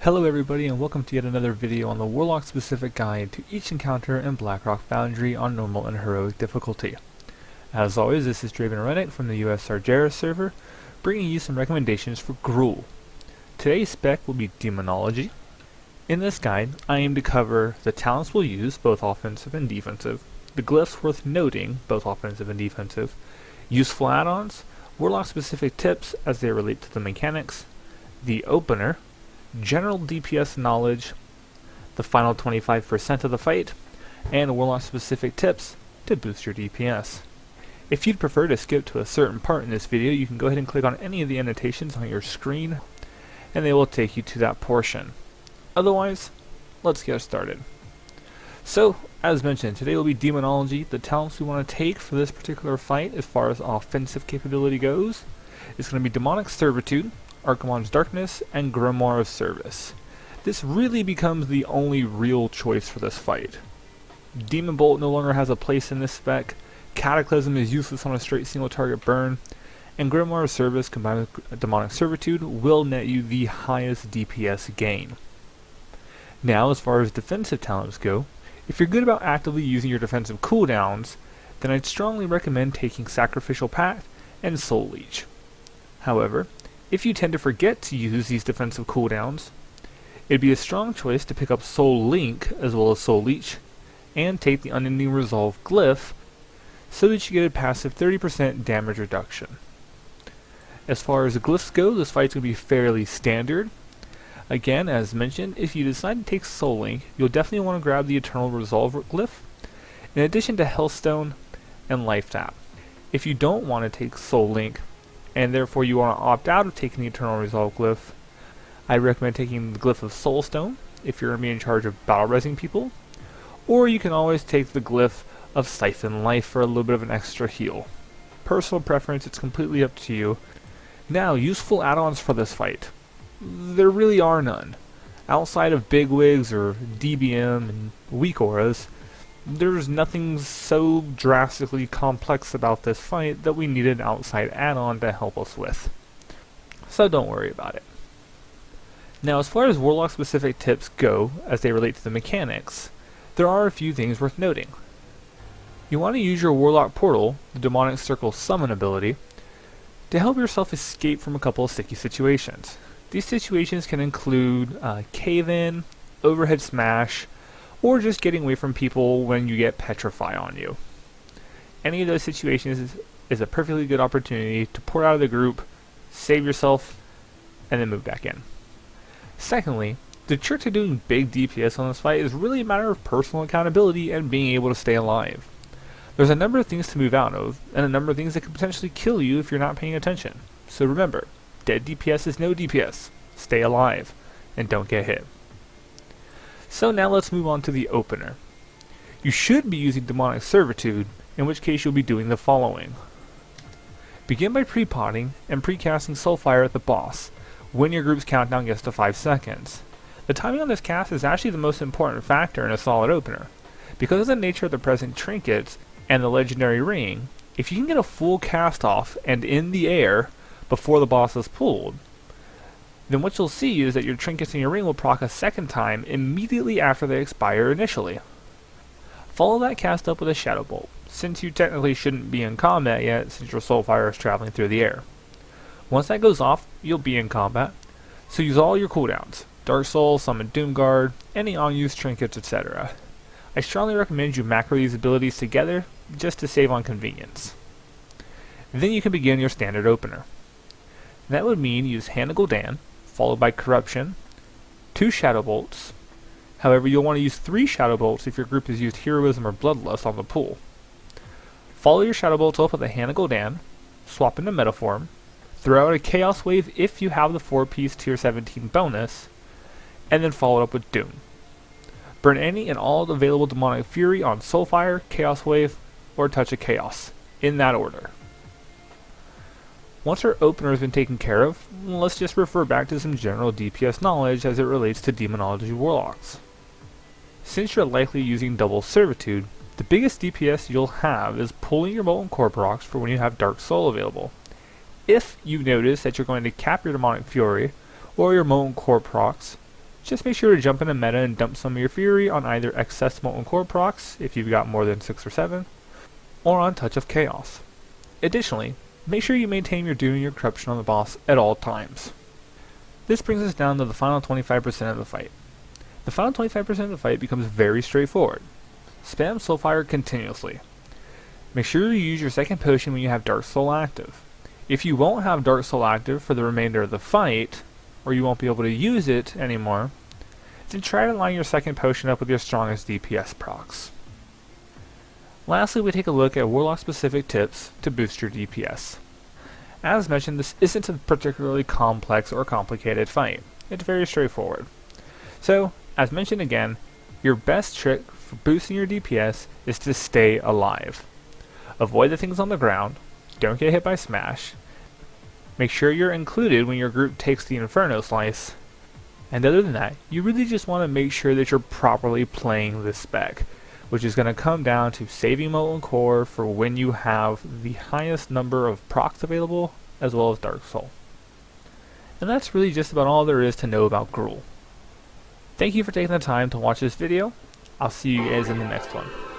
Hello everybody and welcome to yet another video on the Warlock specific guide to each encounter in Blackrock Foundry on normal and heroic difficulty. As always, this is Draven Rennet from the US Sargeras server, bringing you some recommendations for Gruul. Today's spec will be Demonology. In this guide, I aim to cover the talents we'll use, both offensive and defensive, the glyphs worth noting, both offensive and defensive, useful add-ons, Warlock specific tips as they relate to the mechanics, the opener, general DPS knowledge, the final 25% of the fight, and Warlock specific tips to boost your DPS. If you'd prefer to skip to a certain part in this video, you can go ahead and click on any of the annotations on your screen and they will take you to that portion. Otherwise, let's get started. So, as mentioned, today will be Demonology. The talents we want to take for this particular fight as far as offensive capability goes is going to be Demonic Servitude, Archimonde's Darkness, and Grimoire of Service. This really becomes the only real choice for this fight. Demon Bolt no longer has a place in this spec, Cataclysm is useless on a straight single target burn, and Grimoire of Service combined with Demonic Servitude will net you the highest DPS gain. Now, as far as defensive talents go, if you're good about actively using your defensive cooldowns, then I'd strongly recommend taking Sacrificial Pact and Soul Leech. However, if you tend to forget to use these defensive cooldowns, it'd be a strong choice to pick up Soul Link as well as Soul Leech, and take the Unending Resolve glyph so that you get a passive 30% damage reduction. As far as the glyphs go, this fight's going to be fairly standard. Again, as mentioned, if you decide to take Soul Link, you'll definitely want to grab the Eternal Resolve glyph, in addition to Healthstone and Life Tap. If you don't want to take Soul Link, and therefore you want to opt out of taking the Eternal Resolve glyph, I recommend taking the glyph of Soulstone if you're going to be in charge of battle resing people, or you can always take the glyph of Siphon Life for a little bit of an extra heal. Personal preference, it's completely up to you. Now, useful add-ons for this fight. There really are none. Outside of bigwigs or DBM and weak auras, there's nothing so drastically complex about this fight that we need an outside add-on to help us with. So don't worry about it. Now, as far as Warlock specific tips go as they relate to the mechanics, there are a few things worth noting. You want to use your Warlock Portal, the Demonic Circle Summon ability, to help yourself escape from a couple of sticky situations. These situations can include cave-in, overhead smash, or just getting away from people when you get petrify on you. Any of those situations is a perfectly good opportunity to pour out of the group, save yourself, and then move back in. Secondly, the trick to doing big DPS on this fight is really a matter of personal accountability and being able to stay alive. There's a number of things to move out of, and a number of things that can potentially kill you if you're not paying attention. So remember, dead DPS is no DPS. Stay alive, and don't get hit. So now let's move on to the opener. You should be using Demonic Servitude, in which case you'll be doing the following. Begin by pre-potting and pre-casting Soulfire at the boss, when your group's countdown gets to 5 seconds. The timing on this cast is actually the most important factor in a solid opener. Because of the nature of the present trinkets and the legendary ring, if you can get a full cast off and in the air before the boss is pulled, then what you'll see is that your trinkets and your ring will proc a second time immediately after they expire initially. Follow that cast up with a Shadow Bolt, since you technically shouldn't be in combat yet since your Soulfire is traveling through the air. Once that goes off, you'll be in combat, so use all your cooldowns, Dark Soul, Summon Doomguard, any unused trinkets, etc. I strongly recommend you macro these abilities together just to save on convenience. Then you can begin your standard opener. That would mean use Hand of Gul'dan, followed by Corruption, 2 Shadow Bolts. However, you'll want to use 3 Shadow Bolts if your group has used Heroism or Bloodlust on the pool. Follow your Shadow Bolts up with a Hand of Gul'dan, swap into Metaform, throw out a Chaos Wave if you have the 4-piece Tier 17 bonus, and then follow it up with Doom. Burn any and all available Demonic Fury on Soulfire, Chaos Wave, or Touch of Chaos, in that order. Once our opener has been taken care of, let's just refer back to some general DPS knowledge as it relates to Demonology Warlocks. Since you're likely using double Servitude, the biggest DPS you'll have is pulling your Molten Core procs for when you have Dark Soul available. If you notice that you're going to cap your Demonic Fury, or your Molten Core procs, Just make sure to jump in the meta and dump some of your fury on either excess molten core procs, if you've got more than 6 or 7, or on Touch of Chaos. Additionally, make sure you maintain your doom and your corruption on the boss at all times. This brings us down to the final 25% of the fight. The final 25% of the fight becomes very straightforward. Spam Soulfire continuously. Make sure you use your second potion when you have Dark Soul active. If you won't have Dark Soul active for the remainder of the fight, or you won't be able to use it anymore, then try to line your second potion up with your strongest DPS procs. Lastly, we take a look at Warlock specific tips to boost your DPS. As mentioned, this isn't a particularly complex or complicated fight. It's very straightforward. So, as mentioned again, your best trick for boosting your DPS is to stay alive. Avoid the things on the ground, don't get hit by smash, make sure you're included when your group takes the Inferno Slice, and other than that, you really just want to make sure that you're properly playing this spec, which is going to come down to saving Molten Core for when you have the highest number of procs available, as well as Dark Soul. And that's really just about all there is to know about Gruul. Thank you for taking the time to watch this video. I'll see you guys in the next one.